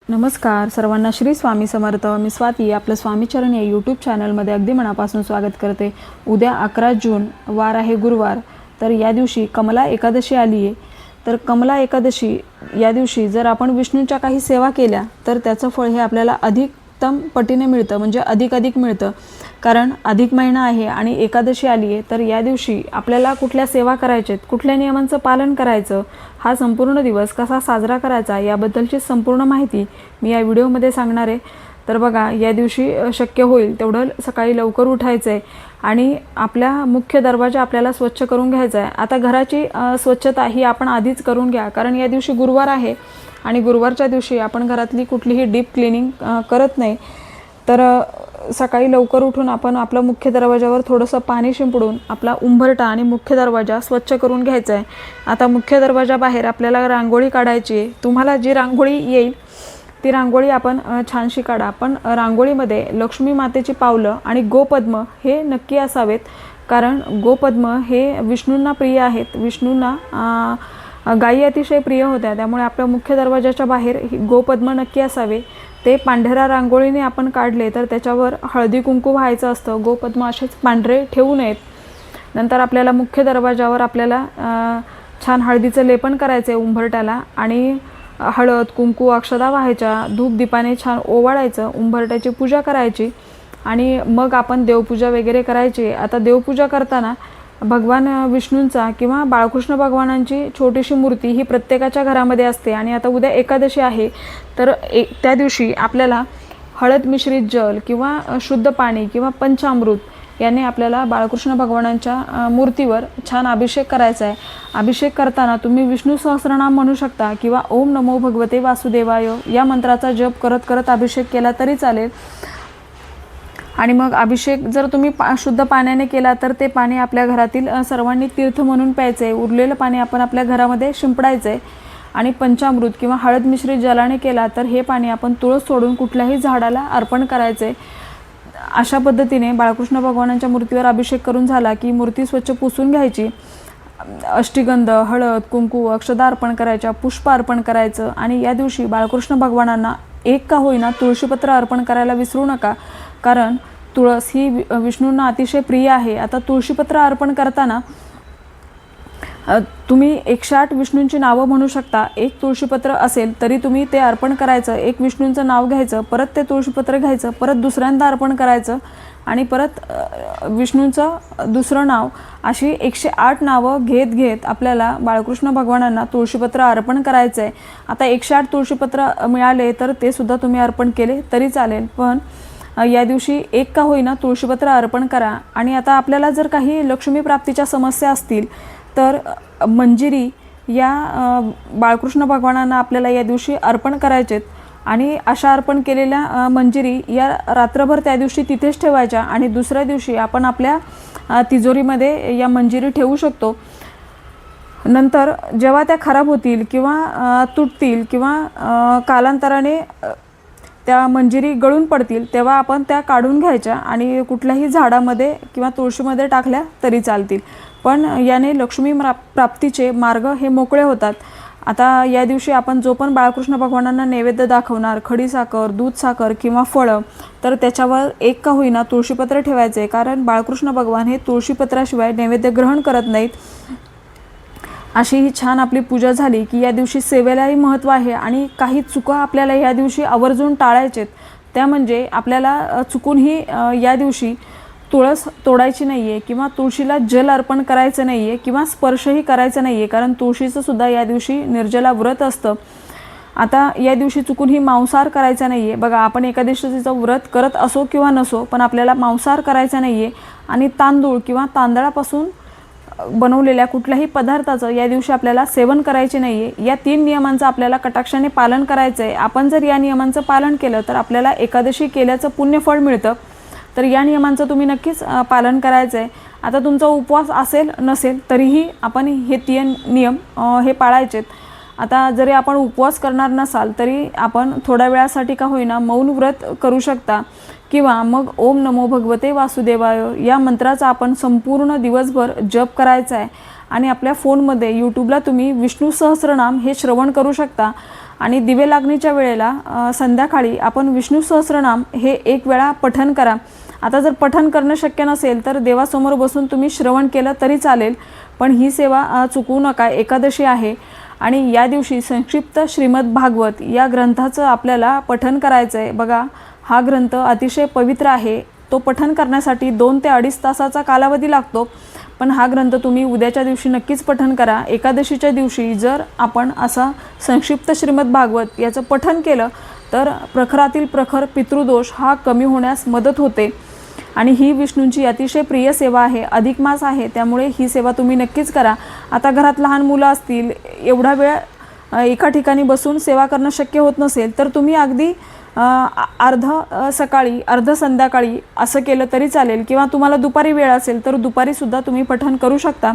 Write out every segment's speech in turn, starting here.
नमस्कार सर्वांना, श्री स्वामी समर्थ. मी स्वाती आपलं स्वामीचरण या यूट्यूब चॅनलमध्ये अगदी मनापासून स्वागत करते. उद्या 11 जून वार आहे गुरुवार. तर या दिवशी कमला एकादशी आली आहे. तर कमला एकादशी या दिवशी जर आपण विष्णूंच्या काही सेवा केल्या तर त्याचं फळ हे आपल्याला अधिकतम पटीने मिळतं, म्हणजे अधिक मिळतं. कारण अधिक महिना आहे आणि एकादशी आली आहे. तर या दिवशी आपल्याला कुठल्या सेवा करायच्यात, कुठल्या नियमांचं पालन करायचं, हा संपूर्ण दिवस कसा साजरा करायचा याबद्दलची संपूर्ण माहिती मी या व्हिडिओमध्ये सांगणार आहे. तर बघा, या दिवशी शक्य होईल तेवढं सकाळी लवकर उठायचं आहे आणि आपल्या मुख्य दरवाजा आपल्याला स्वच्छ करून घ्यायचा आहे. आता घराची स्वच्छता ही आपण आधीच करून घ्या, कारण या दिवशी गुरुवार आहे आणि गुरुवारच्या दिवशी आपण घरातली कुठलीही डीप क्लिनिंग करत नाही. तर सकाळी लवकर उठून आपण आपला मुख्य दरवाजावर थोडंसं पाणी शिंपडून आपला उंबरठा आणि मुख्य दरवाजा स्वच्छ करून घ्यायचा आहे. आता मुख्य दरवाजाबाहेर आपल्याला रांगोळी काढायची आहे. तुम्हाला जी रांगोळी येईल ती रांगोळी आपण छानशी काढा. पण रांगोळीमध्ये लक्ष्मी मातेची पावलं आणि गोपद्म हे नक्की असावेत, कारण गोपद्म हे विष्णूंना प्रिय आहेत. विष्णूंना गायी अतिशय प्रिय होत्या, त्यामुळे आपल्या मुख्य दरवाजाच्या बाहेर गोपद्म नक्की असावे. ते पांढऱ्या रांगोळीने आपण काढले तर त्याच्यावर हळदी कुंकू व्हायचं असतं. गोपद्म असेच पांढरे ठेवू नयेत. नंतर आपल्याला मुख्य दरवाजावर आपल्याला छान हळदीचं लेपन करायचं आहे उंबरट्याला, आणि हळद कुंकू अक्षदा व्हायच्या, धूप दीपाने छान ओवाळायचं, उंबरट्याची पूजा करायची आणि मग आपण देवपूजा वगैरे करायची. आता देवपूजा करताना भगवान विष्णूंचा किंवा बाळकृष्ण भगवानांची छोटीशी मूर्ती ही प्रत्येकाच्या घरामध्ये असते. आणि आता उद्या एकादशी आहे, तर त्या दिवशी आपल्याला हळद मिश्रित जल किंवा शुद्ध पाणी किंवा पंचामृत याने आपल्याला बाळकृष्ण भगवानांच्या मूर्तीवर छान अभिषेक करायचा आहे. अभिषेक करताना तुम्ही विष्णू सहस्रनाम म्हणू शकता किंवा ओम नमो भगवते वासुदेवाय या मंत्राचा जप करत करत अभिषेक केला तरी चालेल. आणि मग अभिषेक जर तुम्ही शुद्ध पाण्याने केला तर ते पाणी आपल्या घरातील सर्वांनी तीर्थ म्हणून प्यायचं आहे. उरलेलं पाणी आपण आपल्या घरामध्ये शिंपडायचं आहे. आणि पंचामृत किंवा हळद मिश्रित जलाने केला तर हे पाणी आपण तुळस सोडून कुठल्याही झाडाला अर्पण करायचं आहे. अशा पद्धतीने बाळकृष्ण भगवानांच्या मूर्तीवर अभिषेक करून झाला की मूर्ती स्वच्छ पुसून घ्यायची. अष्टीगंध, हळद, कुंकू, अक्षदा अर्पण करायच्या, पुष्प अर्पण करायचं. आणि या दिवशी बाळकृष्ण भगवानांना एक का होईना तुळशीपत्र अर्पण करायला विसरू नका, कारण तुळस ही विष्णूंना अतिशय प्रिय आहे. आता तुळशीपत्र अर्पण करताना तुम्ही 108 विष्णूंची नावं म्हणू शकता. एक तुळशीपत्र असेल तरी तुम्ही ते अर्पण करायचं. एक विष्णूंचं नाव घ्यायचं, परत ते तुळशीपत्र घ्यायचं, परत दुसऱ्यांदा अर्पण करायचं आणि परत विष्णूंचं दुसरं नाव, अशी 108 नावं घेत आपल्याला बाळकृष्ण भगवानांना तुळशीपत्र अर्पण करायचं आहे. आता 108 तुळशीपत्र मिळाले तर ते सुद्धा तुम्ही अर्पण केले तरी चालेल, पण या दिवशी एक का होईना तुळशीपत्र अर्पण करा. आणि आता आपल्याला जर काही लक्ष्मी प्राप्तीच्या समस्या असतील तर मंजिरी या बाळकृष्ण भगवानांना आपल्याला या दिवशी अर्पण करायचेत. आणि अशा अर्पण केलेल्या मंजिरी या रात्रभर त्या दिवशी तिथेच ठेवायच्या आणि दुसऱ्या दिवशी आपण आपल्या तिजोरीमध्ये या मंजिरी ठेवू शकतो. नंतर जेव्हा त्या खराब होतील किंवा तुटतील किंवा कालांतराने त्या मंजिरी गळून पडतील तेव्हा आपण त्या काढून घ्यायच्या आणि कुठल्याही झाडामध्ये किंवा तुळशीमध्ये टाकल्या तरी चालतील. पण याने लक्ष्मी प्राप्तीचे मार्ग हे मोकळे होतात. आता या दिवशी आपण जो पण बाळकृष्ण भगवानांना नैवेद्य दाखवणार, खडीसाखर, दूध साखर किंवा फळं, तर त्याच्यावर एक का होईना तुळशीपत्र ठेवायचे, कारण बाळकृष्ण भगवान हे तुळशीपत्राशिवाय नैवेद्य ग्रहण करत नाहीत. अशी ही छान आपली पूजा झाली की या दिवशी सेवेलाही महत्त्व आहे. आणि काही चुका आपल्याला या दिवशी आवर्जून टाळायचेत. त्या म्हणजे आपल्याला चुकूनही या दिवशी तुळस तोडायची नाही आहे किंवा तुळशीला जल अर्पण करायचं नाही आहे किंवा स्पर्शही करायचं नाही आहे, कारण तुळशीचं सुद्धा या दिवशी निर्जला व्रत असतं. आता या दिवशी चुकूनही मांसाहार करायचा नाही आहे. बघा, आपण एकादशीचं व्रत करत असो किंवा नसो, पण आपल्याला मांसाहार करायचा नाही आहे. आणि तांदूळ किंवा तांदळापासून बनवलेल्या कुठल्याही पदार्थाचं या दिवशी आपल्याला सेवन करायचे नाही आहे. या 3 नियमांचं आपल्याला कटाक्षाने पालन करायचं आहे. आपण जर या नियमांचं पालन केलं तर आपल्याला एकादशी केल्याचं पुण्यफळ मिळतं. तर या नियमांचं तुम्ही नक्कीच पालन करायचं आहे. आता तुमचा उपवास असेल नसेल तरीही आपण हे 3 नियम हे पाळायचेत. आता जरी आपण उपवास करणार नसाल तरी आपण थोड्या वेळासाठी का होईना मौन व्रत करू शकता किंवा मग ओम नमो भगवते वासुदेवाय या मंत्राचा आपण संपूर्ण दिवसभर जप करायचा आहे. आणि आपल्या फोनमध्ये यूट्यूबला तुम्ही विष्णू सहस्रनाम हे श्रवण करू शकता. आणि दिवे लागणीच्या वेळेला संध्याकाळी आपण विष्णू सहस्रनाम हे 1 वेळा पठण करा. आता जर पठण करणं शक्य नसेल तर देवासमोर बसून तुम्ही श्रवण केलं तरी चालेल, पण ही सेवा चुकवू नका. एकादशी आहे आणि या दिवशी संक्षिप्त श्रीमद भागवत या ग्रंथाचं आपल्याला पठण करायचं आहे. बघा, हा ग्रंथ अतिशय पवित्र आहे. तो पठण करण्यासाठी 2 ते 2.5 तासाचा कालावधी लागतो, पण हा ग्रंथ तुम्ही उद्याच्या दिवशी नक्कीच पठण करा. एकादशीच्या दिवशी जर आपण असा संक्षिप्त श्रीमद भागवत याचं पठण केलं तर प्रखरातील प्रखर पितृदोष हा कमी होण्यास मदत होते. आणि ही विष्णूंची अतिशय प्रिय सेवा आहे. अधिक मास आहे, त्यामुळे ही सेवा तुम्ही नक्कीच करा. आता घरात लहान मुलं असतील, एवढा वेळ एका ठिकाणी बसून सेवा करणं शक्य होत नसेल तर तुम्ही अगदी अर्ध सकाळी अर्ध संध्याकाळी असं केलं तरी चालेल, किंवा तुम्हाला दुपारी वेळ असेल तर दुपारीसुद्धा तुम्ही पठण करू शकता,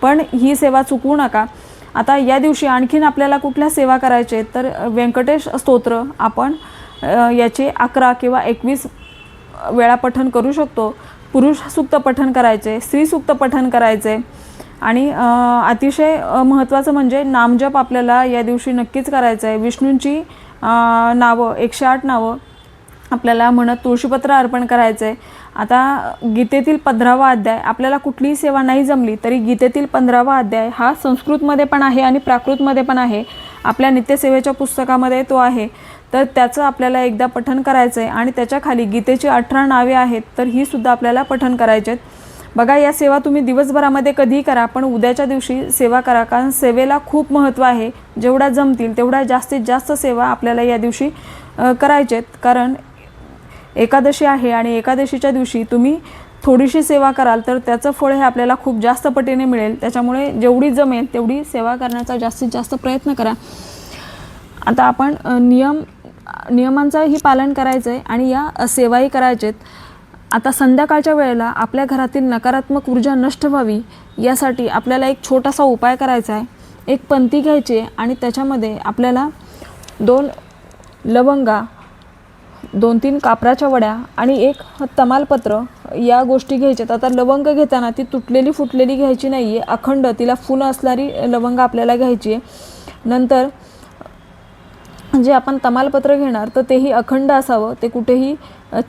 पण ही सेवा चुकवू नका. आता या दिवशी आणखीन आपल्याला कुठल्या सेवा करायचे तर व्यंकटेश स्तोत्र आपण याचे 11 किंवा 21 वेळा पठण करू शकतो. पुरुष सूक्त पठण करायचे, स्त्री सूक्त पठण करायचे. आणि अतिशय महत्त्वाचं म्हणजे नामजप आपल्याला या दिवशी नक्कीच करायचं आहे. विष्णूंची नावं 108 नावं आपल्याला म्हणत तुळशीपत्र अर्पण करायचं आहे. आता गीतेतील 15वा अध्याय, आपल्याला कुठलीही सेवा नाही जमली तरी गीतेतील 15वा अध्याय हा संस्कृतमध्ये पण आहे आणि प्राकृतमध्ये पण आहे. आपल्या नित्यसेवेच्या पुस्तकामध्ये तो आहे, तर त्याचं आपल्याला एकदा पठण करायचं आहे. आणि त्याच्या खाली गीतेची 18 नावे आहेत, तर ही सुद्धा आपल्याला पठण करायचे आहेत. बघा, या सेवा तुम्ही दिवसभरामध्ये कधीही करा, पण उद्याच्या दिवशी सेवा करा, कारण सेवेला खूप महत्त्व आहे. जेवढ्या जमतील तेवढ्या जास्तीत जास्त सेवा आपल्याला या दिवशी करायचे आहेत. कारण एकादशी आहे आणि एकादशीच्या दिवशी तुम्ही थोडीशी सेवा कराल तर त्याचं फळ हे आपल्याला खूप जास्त पटीने मिळेल. त्याच्यामुळे जेवढी जमेल तेवढी सेवा करण्याचा जास्तीत जास्त प्रयत्न करा. आता आपण नियमांचंही पालन करायचं आहे आणि या सेवाही करायचे आहेत. आता संध्याकाळच्या वेळेला आपल्या घरातील नकारात्मक ऊर्जा नष्ट व्हावी यासाठी आपल्याला एक छोटासा उपाय करायचा आहे. एक पंती घ्यायची आहे आणि त्याच्यामध्ये आपल्याला 2 लवंगा, 2-3 कापराच्या वड्या आणि 1 तमालपत्र या गोष्टी घ्यायच्यात. आता लवंग घेताना ती तुटलेली फुटलेली घ्यायची नाही आहे, अखंड तिला फुलं असणारी लवंग आपल्याला घ्यायची आहे. नंतर जे आपण तमालपत्र घेणार तर तेही अखंड असावं, ते कुठेही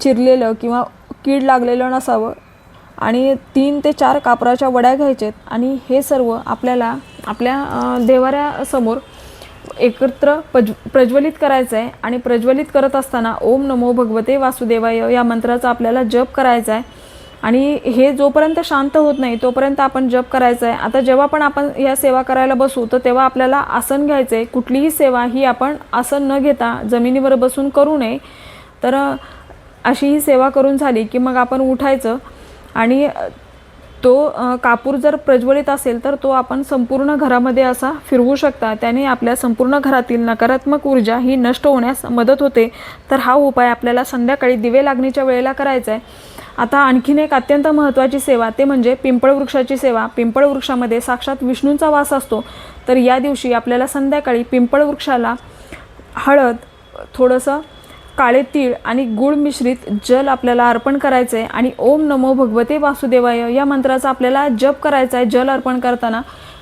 चिरलेलं किंवा कीड लागलेलं नसावं. आणि 3 ते 4 कापराच्या वड्या घ्यायच्यात आणि हे सर्व आपल्याला आपल्या देवाऱ्यासमोर एकत्र प्रज्वलित करायचं आहे. आणि प्रज्वलित करत असताना ओम नमो भगवते वासुदेवाय या मंत्राचा आपल्याला जप करायचा आहे. आणि हे जोपर्यंत शांत होत नाही तोपर्यंत आपण जप करायचा आहे. आता जेव्हा पण आपण या सेवा करायला बसू तर तेव्हा आपल्याला आसन घ्यायचं आहे. कुठलीही सेवा ही आपण आसन न घेता जमिनीवर बसून करू नये. तर अशी ही सेवा करून झाली की मग आपण उठायचं आणि तो कापूर जर प्रज्वलित असेल तर तो आपण संपूर्ण घरामध्ये असा फिरवू शकता. त्याने आपल्या संपूर्ण घरातील नकारात्मक ऊर्जा ही नष्ट होण्यास मदत होते. तर हा उपाय आपल्याला संध्याकाळी दिवे लागणीच्या वेळेला करायचा आहे. आता आणखीन एक अत्यंत महत्त्वाची सेवा ते म्हणजे पिंपळ वृक्षाची सेवा. पिंपळ वृक्षामध्ये साक्षात विष्णूंचा वास असतो. तर या दिवशी आपल्याला संध्याकाळी पिंपळ वृक्षाला हळद, थोडंसं काळे तीळ आणि गुळ मिश्रित जल आपल्याला अर्पण करायचं आहे. आणि ओम नमो भगवते वासुदेवाय या मंत्राचा आपल्याला जप करायचा आहे जल अर्पण करताना.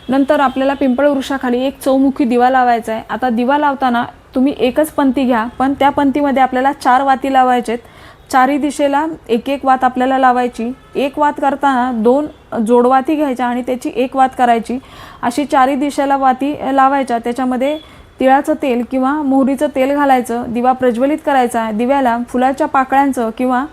नंतर आपल्याला पिंपळ वृक्षाखाली एक चौमुखी दिवा लावायचा आहे. आता दिवा लावताना तुम्ही एकच पंती घ्या, पण त्या पंतीमध्ये आपल्याला 4 वाती लावायचेत. 4ही दिशेला 1-1 वात आपल्याला लावायची. 1 वात करताना 2 जोडवाती घ्यायच्या आणि त्याची 1 वात करायची. अशी 4ही दिशेला वाती लावायच्या. त्याच्यामध्ये तिळाचं तेल किंवा मोहरीचं तेल घालायचं. दिवा प्रज्वलित करायचा. दिव्याला फुलाच्या पाकळ्यांचं किंवा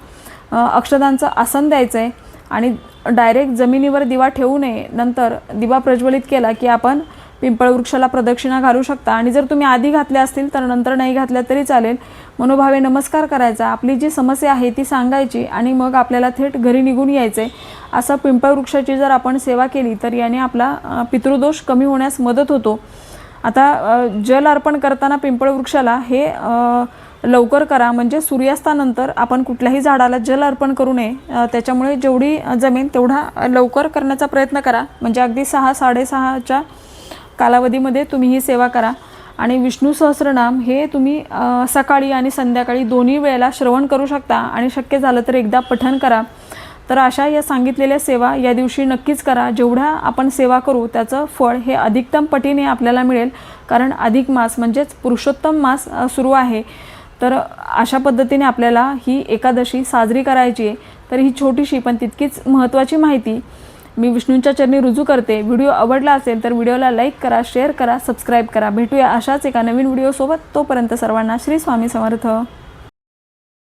अक्षतांचं आसन द्यायचं आहे आणि डायरेक्ट जमिनीवर दिवा ठेवू नये. नंतर दिवा प्रज्वलित केला की आपण पिंपळ वृक्षाला प्रदक्षिणा घालू शकता. आणि जर तुम्ही आधी घातल्या असतील तर नंतर नाही घातल्या तरी चालेल. मनोभावे नमस्कार करायचा. आपली जी समस्या आहे ती सांगायची आणि मग आपल्याला थेट घरी निघून यायचं आहे. असं पिंपळ वृक्षाची जर आपण सेवा केली तर याने आपला पितृदोष कमी होण्यास मदत होतो. आता जल अर्पण करताना पिंपळ वृक्षाला हे लवकर करा, म्हणजे सूर्यास्तानंतर आपण कुठल्याही झाडाला जल अर्पण करू नये. त्याच्यामुळे जेवढी जमेल तेवढा लवकर करण्याचा प्रयत्न करा, म्हणजे अगदी 6-6:30च्या कालावधीमध्ये तुम्ही ही सेवा करा. आणि विष्णू सहस्रनाम हे तुम्ही सकाळी आणि संध्याकाळी दोन्ही वेळेला श्रवण करू शकता आणि शक्य झालं तर एकदा पठण करा. तर अशा या सांगितलेल्या सेवा या दिवशी नक्कीच करा. जेवढ्या आपण सेवा करू त्याचं फळ हे अधिकतम पटीने आपल्याला मिळेल, कारण अधिक मास म्हणजेच पुरुषोत्तम मास सुरू आहे. तर अशा पद्धतीने आपल्याला ही एकादशी साजरी करायची आहे. तर ही छोटीशी पण तितकीच महत्त्वाची माहिती मी विष्णूंच्या चरणी रुजू करते. व्हिडिओ आवडला असेल तर व्हिडिओला लाईक करा, शेअर करा, सबस्क्राईब करा. भेटूया अशाच एका नवीन व्हिडिओसोबत. तोपर्यंत सर्वांना श्री स्वामी समर्थ.